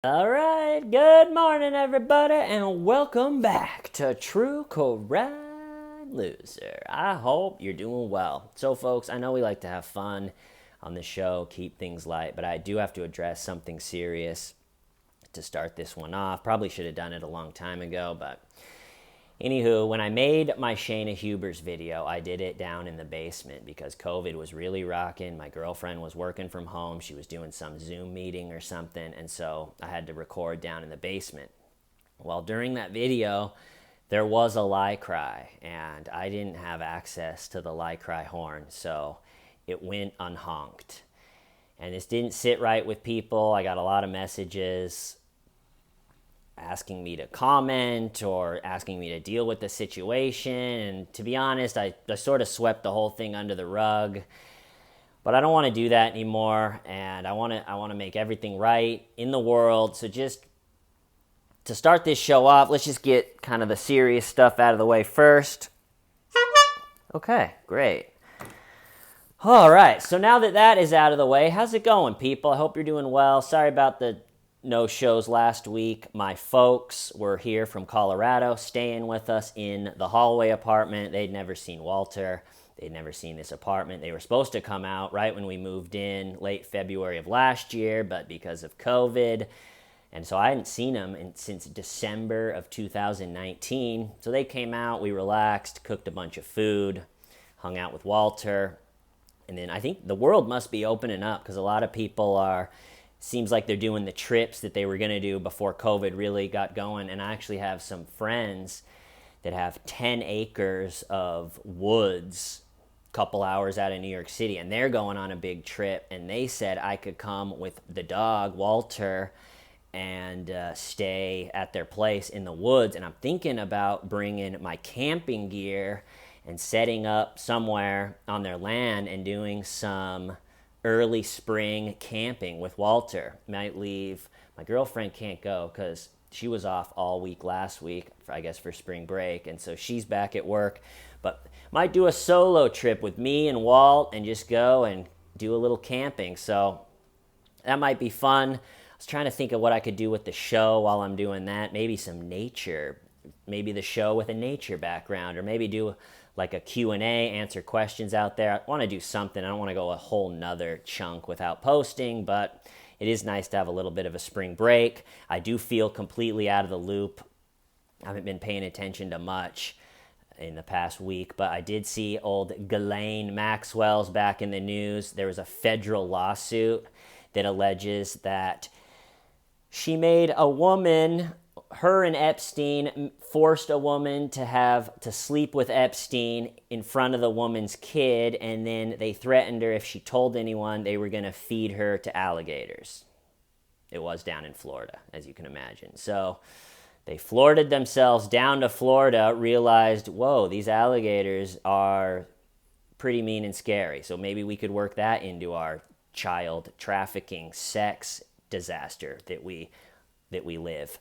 All right, good morning, everybody, and welcome back to True Correct Loser. I hope you're doing well. So, folks, I know we like to have fun on the show, keep things light, but I do have to address something serious to start this one off. Probably should have done it a long time ago, but anywho, when I made my Shayna Huber's video, I did it down in the basement because COVID was really rocking. My girlfriend was working from home. She was doing some Zoom meeting or something, and so I had to record down in the basement. Well, during that video, there was a lie cry, and I didn't have access to the lie cry horn, so it went unhonked. And this didn't sit right with people. I got a lot of messages asking me to comment or asking me to deal with the situation. And to be honest, I sort of swept the whole thing under the rug. But I don't want to do that anymore, and I want to make everything right in the world. So just to start this show off, let's just get kind of the serious stuff out of the way first. Okay, great. All right, so now that that is out of the way, how's it going, people? I hope you're doing well. Sorry about the no shows last week. My folks were here from Colorado, staying with us in the hallway apartment. They'd never seen Walter. They'd never seen this apartment. They were supposed to come out right when we moved in, late February of last year, but because of COVID, and so I hadn't seen them since December of 2019. So they came out, we relaxed, cooked a bunch of food, hung out with Walter, and then I think the world must be opening up because a lot of people seems like they're doing the trips that they were going to do before COVID really got going. And I actually have some friends that have 10 acres of woods a couple hours out of New York City, and they're going on a big trip. And they said I could come with the dog, Walter, and stay at their place in the woods. And I'm thinking about bringing my camping gear and setting up somewhere on their land and doing some early spring camping with Walter. Might leave. My girlfriend can't go because she was off all week last week, I guess for spring break, and so she's back at work. But might do a solo trip with me and Walt and just go and do a little camping. So that might be fun. I was trying to think of what I could do with the show while I'm doing that. Maybe some nature. Maybe the show with a nature background, or maybe do like a Q&A, answer questions out there. I want to do something. I don't want to go a whole nother chunk without posting, but it is nice to have a little bit of a spring break. I do feel completely out of the loop. I haven't been paying attention to much in the past week, but I did see old Ghislaine Maxwell's back in the news. There was a federal lawsuit that alleges that she made a woman, her and Epstein forced a woman to sleep with Epstein in front of the woman's kid, and then they threatened her if she told anyone they were going to feed her to alligators. It was down in Florida, as you can imagine. So they flirted themselves down to Florida, realized, whoa, these alligators are pretty mean and scary. So maybe we could work that into our child trafficking sex disaster that we live.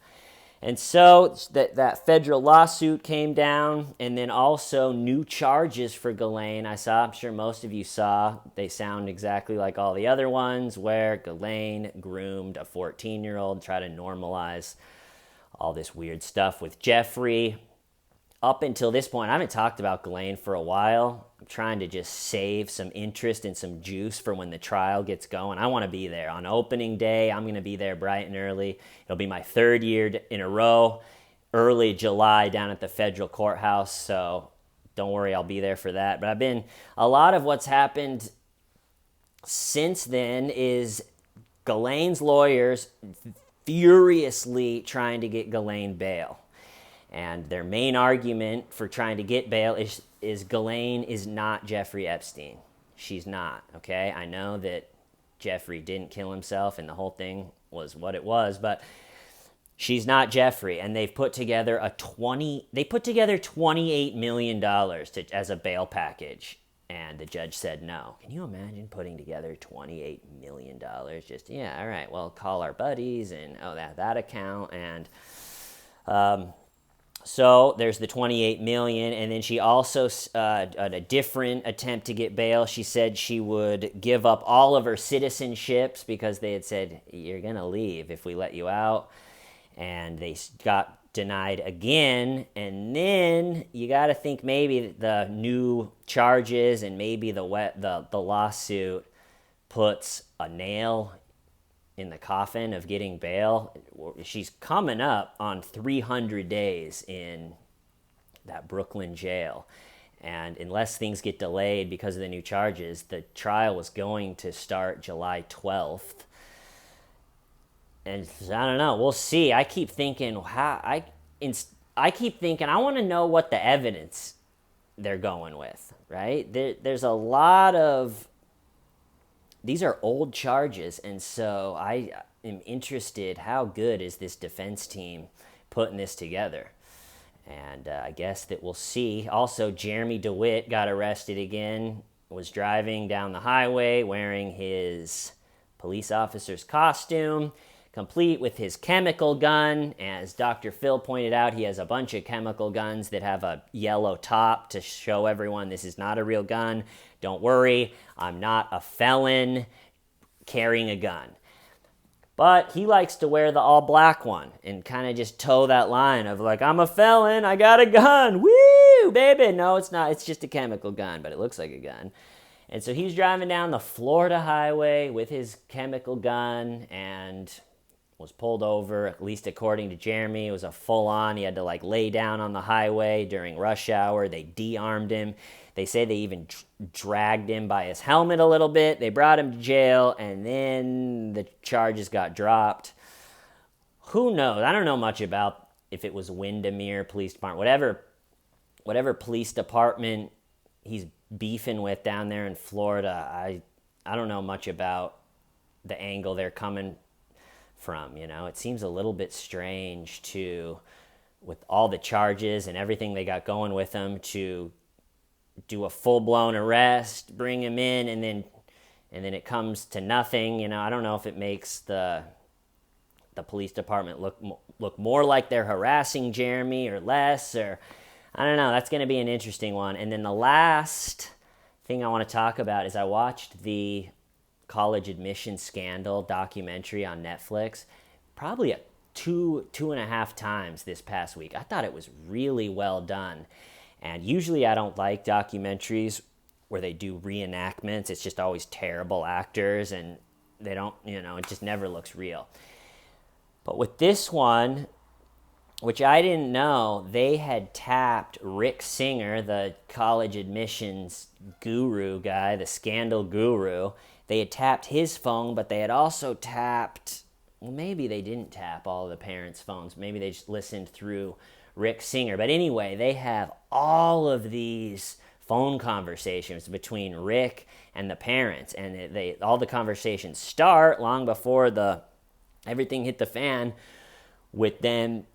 And so that federal lawsuit came down, and then also new charges for Ghislaine. I'm sure most of you saw, they sound exactly like all the other ones, where Ghislaine groomed a 14-year-old, try to normalize all this weird stuff with Jeffrey. Up until this point, I haven't talked about Ghislaine for a while. I'm trying to just save some interest and some juice for when the trial gets going. I want to be there. On opening day, I'm going to be there bright and early. It'll be my third year in a row, early July down at the federal courthouse, so don't worry, I'll be there for that. But a lot of what's happened since then is Ghislaine's lawyers furiously trying to get Ghislaine bail. And their main argument for trying to get bail is Ghislaine is not Jeffrey Epstein. She's not, okay? I know that Jeffrey didn't kill himself and the whole thing was what it was, but she's not Jeffrey. And they've put together $28 million as a bail package. And the judge said no. Can you imagine putting together $28 million? Just, yeah, all right, well, call our buddies and, that account. And So there's the 28 million, and then she also a different attempt to get bail. She said she would give up all of her citizenships because they had said you're gonna leave if we let you out, and they got denied again. And then you got to think maybe the new charges and maybe the lawsuit puts a nail in the coffin of getting bail. She's coming up on 300 days in that Brooklyn jail. And unless things get delayed because of the new charges, the trial was going to start July 12th. And I don't know. We'll see. I keep thinking, I want to know what the evidence they're going with, right? There's a lot of, these are old charges, and so I am interested, how good is this defense team putting this together? And I guess that we'll see. Also, Jeremy Dewitt got arrested again, was driving down the highway wearing his police officer's costume, complete with his chemical gun. As Dr. Phil pointed out, he has a bunch of chemical guns that have a yellow top to show everyone this is not a real gun. Don't worry, I'm not a felon carrying a gun. But he likes to wear the all-black one and kind of just toe that line of like, I'm a felon, I got a gun, woo, baby. No, it's not. It's just a chemical gun, but it looks like a gun. And so he's driving down the Florida highway with his chemical gun and was pulled over, at least according to Jeremy. It was a full-on, he had to like lay down on the highway during rush hour. They de-armed him. They say they even dragged him by his helmet a little bit. They brought him to jail, and then the charges got dropped. Who knows? I don't know much about if it was Windermere Police Department, whatever police department he's beefing with down there in Florida. I don't know much about the angle they're coming from. You know, it seems a little bit strange to, with all the charges and everything they got going with them, to do a full-blown arrest, bring him in, and then it comes to nothing. You know, I don't know if it makes the police department look more like they're harassing Jeremy or less, or I don't know. That's going to be an interesting one. And then the last thing I want to talk about is I watched the college admission scandal documentary on Netflix probably 2.5 times this past week. I thought it was really well done. And usually I don't like documentaries where they do reenactments. It's just always terrible actors and they don't, it just never looks real. But with this one, which I didn't know, they had tapped Rick Singer, the college admissions guru guy, the scandal guru. They had tapped his phone, but they had also tapped, well, maybe they didn't tap all of the parents' phones. Maybe they just listened through Rick Singer. But anyway, they have all of these phone conversations between Rick and the parents, and all the conversations start long before everything hit the fan with them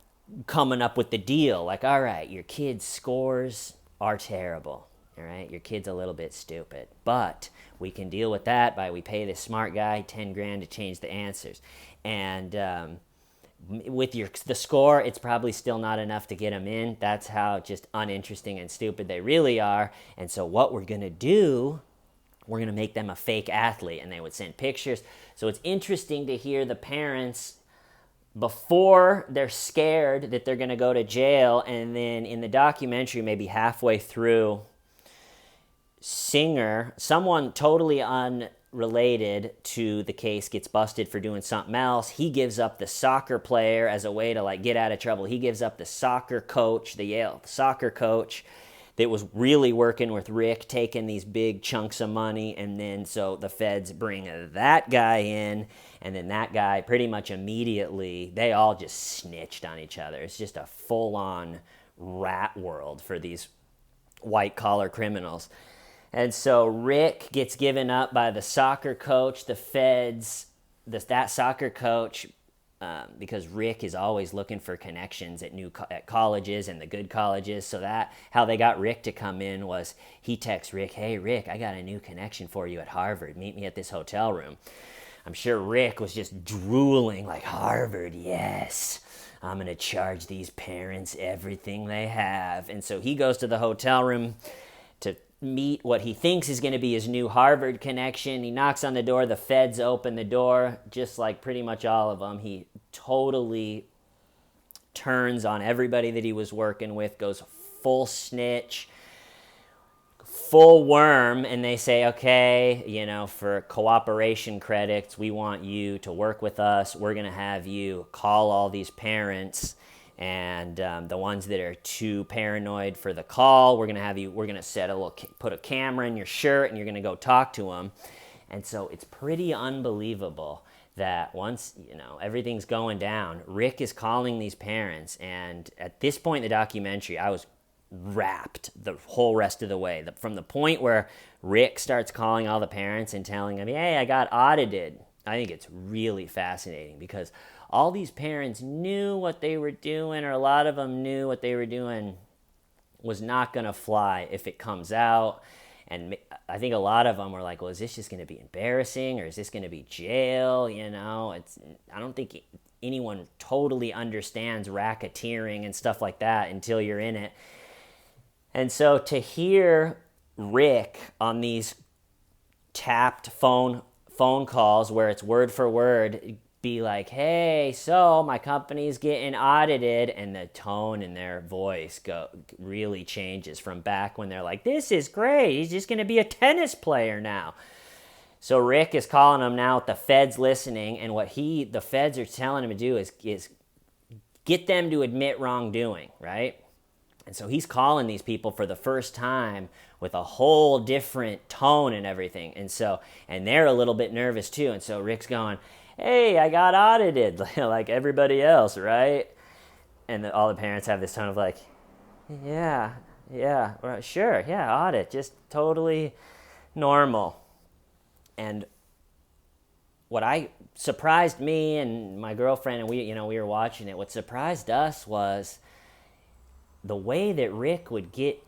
coming up with the deal. Like, all right, your kid's scores are terrible. All right, your kid's a little bit stupid, but we can deal with that by we pay this smart guy $10,000 to change the answers. And with the score, it's probably still not enough to get them in. That's how just uninteresting and stupid they really are. And so what we're going to do, we're going to make them a fake athlete. And they would send pictures. So it's interesting to hear the parents before they're scared that they're going to go to jail. And then in the documentary, maybe halfway through, Singer, someone totally unrelated to the case, gets busted for doing something else. He gives up the soccer player as a way to like get out of trouble. He gives up the soccer coach, the Yale soccer coach that was really working with Rick, taking these big chunks of money. And then so the feds bring that guy in, and then that guy pretty much immediately, they all just snitched on each other. It's just a full-on rat world for these white-collar criminals. And so Rick gets given up by the soccer coach, the feds, that soccer coach, because Rick is always looking for connections at colleges and the good colleges. So how they got Rick to come in was he texts Rick, hey, Rick, I got a new connection for you at Harvard. Meet me at this hotel room. I'm sure Rick was just drooling like, Harvard, yes. I'm going to charge these parents everything they have. And so he goes to the hotel room to meet what he thinks is going to be his new Harvard connection. He knocks on the door. The feds open the door, just like pretty much all of them. He totally turns on everybody that he was working with, goes full snitch, full worm, and they say, okay, for cooperation credits, we want you to work with us. We're going to have you call all these parents, and the ones that are too paranoid for the call, we're going to put a camera in your shirt, and you're going to go talk to them. And so it's pretty unbelievable that once, everything's going down, Rick is calling these parents. And at this point in the documentary, I was wrapped the whole rest of the way. From the point where Rick starts calling all the parents and telling them, hey, I got audited. I think it's really fascinating because all these parents knew what they were doing, or a lot of them knew what they were doing was not going to fly if it comes out. And I think a lot of them were like, well, is this just going to be embarrassing, or is this going to be jail? I don't think anyone totally understands racketeering and stuff like that until you're in it. And so to hear Rick on these tapped phone calls where it's word for word be like, hey, so my company's getting audited, and the tone in their voice really changes from back when they're like, this is great, he's just going to be a tennis player now. So Rick is calling them now with the feds listening, and what the feds are telling him to do is get them to admit wrongdoing, right? And so he's calling these people for the first time with a whole different tone and everything. And they're a little bit nervous too. And so Rick's going, hey, I got audited like everybody else, right? And all the parents have this tone of like, yeah, sure, yeah, audit, just totally normal. And what surprised me and my girlfriend, and we were watching it, what surprised us was the way that Rick would get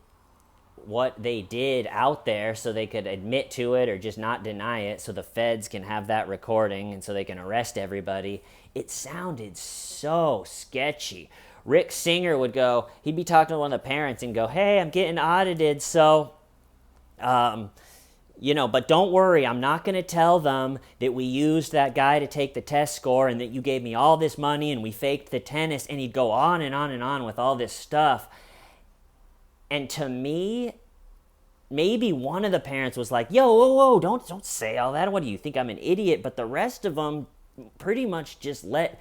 what they did out there so they could admit to it or just not deny it so the feds can have that recording and so they can arrest everybody. It sounded so sketchy. Rick Singer he'd be talking to one of the parents and go, hey, I'm getting audited, so, but don't worry, I'm not going to tell them that we used that guy to take the test score and that you gave me all this money and we faked the tennis. And he'd go on and on and on with all this stuff. And to me, maybe one of the parents was like, yo, whoa, don't say all that. What do you think, I'm an idiot? But the rest of them pretty much just let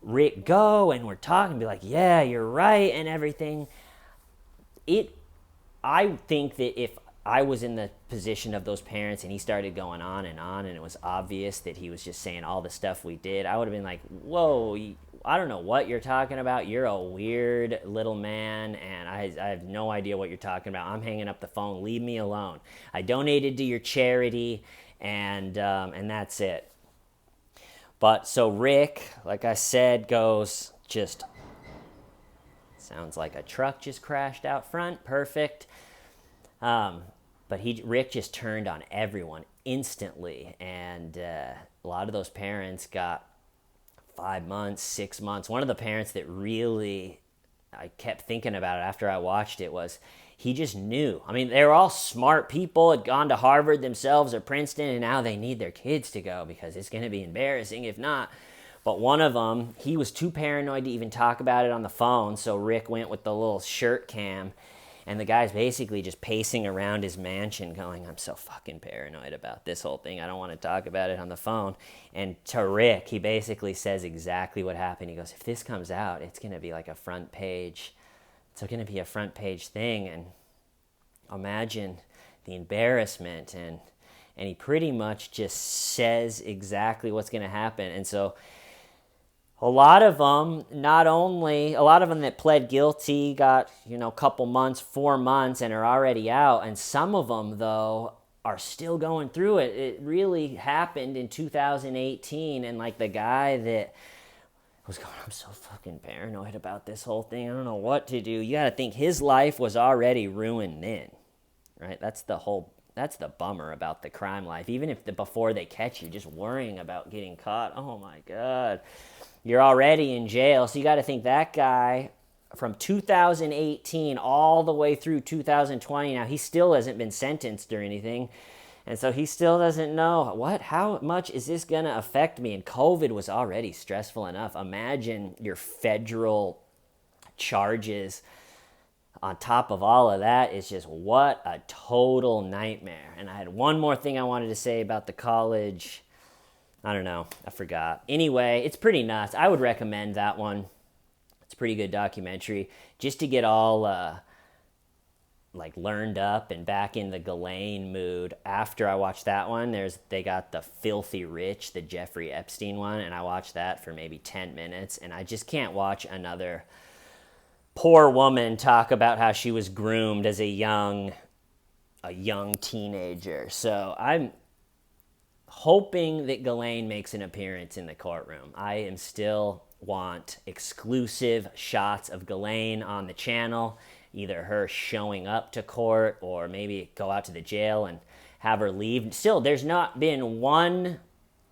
Rick go and were talking, be like, yeah, you're right and everything. I think that if I was in the position of those parents and he started going on and it was obvious that he was just saying all the stuff we did, I would have been like, whoa, I don't know what you're talking about. You're a weird little man, and I have no idea what you're talking about. I'm hanging up the phone. Leave me alone. I donated to your charity, and that's it. But so Rick, like I said, sounds like a truck just crashed out front. Perfect. But Rick just turned on everyone instantly, and a lot of those parents got 5 months, 6 months. One of the parents that really I kept thinking about it after I watched it was he just knew. I mean, they were all smart people, had gone to Harvard themselves or Princeton, and now they need their kids to go because it's going to be embarrassing if not. But one of them, he was too paranoid to even talk about it on the phone, so Rick went with the little shirt cam. And the guy's basically just pacing around his mansion going, I'm so fucking paranoid about this whole thing. I don't want to talk about it on the phone. And to Rick, he basically says exactly what happened. He goes, if this comes out, it's going to be like a front page. It's going to be a front page thing. And imagine the embarrassment. And he pretty much just says exactly what's going to happen. And so a lot of them that pled guilty got, a couple months, 4 months, and are already out. And some of them, though, are still going through it. It really happened in 2018. And like the guy that was going, I'm so fucking paranoid about this whole thing. I don't know what to do. You got to think his life was already ruined then, right? That's the bummer about the crime life. Even if before they catch you, just worrying about getting caught. Oh my God. you're already in jail. So you got to think that guy from 2018 all the way through 2020. Now, he still hasn't been sentenced or anything. And so he still doesn't know how much is this going to affect me? And COVID was already stressful enough. Imagine your federal charges on top of all of that. Is just what a total nightmare. And I had one more thing I wanted to say about the college. I don't know. I forgot. Anyway, it's pretty nuts. I would recommend that one. It's a pretty good documentary just to get all learned up and back in the Ghislaine mood. After I watched that one, they got the Filthy Rich, the Jeffrey Epstein one, and I watched that for maybe 10 minutes, and I just can't watch another poor woman talk about how she was groomed as a young teenager. So I'm hoping that Ghislaine makes an appearance in the courtroom. I am still want exclusive shots of Ghislaine on the channel, either her showing up to court or maybe go out to the jail and have her leave. Still, there's not been one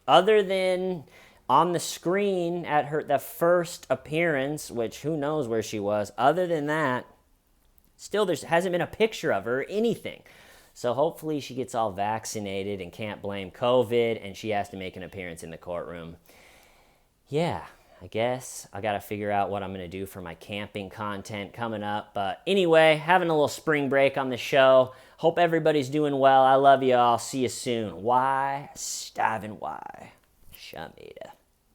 other than on the screen at the first appearance, which who knows where she was. Other than that, still there hasn't been a picture of her or anything. So hopefully she gets all vaccinated and can't blame COVID, and she has to make an appearance in the courtroom. Yeah, I guess I got to figure out what I'm going to do for my camping content coming up. But anyway, having a little spring break on the show. Hope everybody's doing well. I love you all. See you soon. Why? Starving why? Shamita.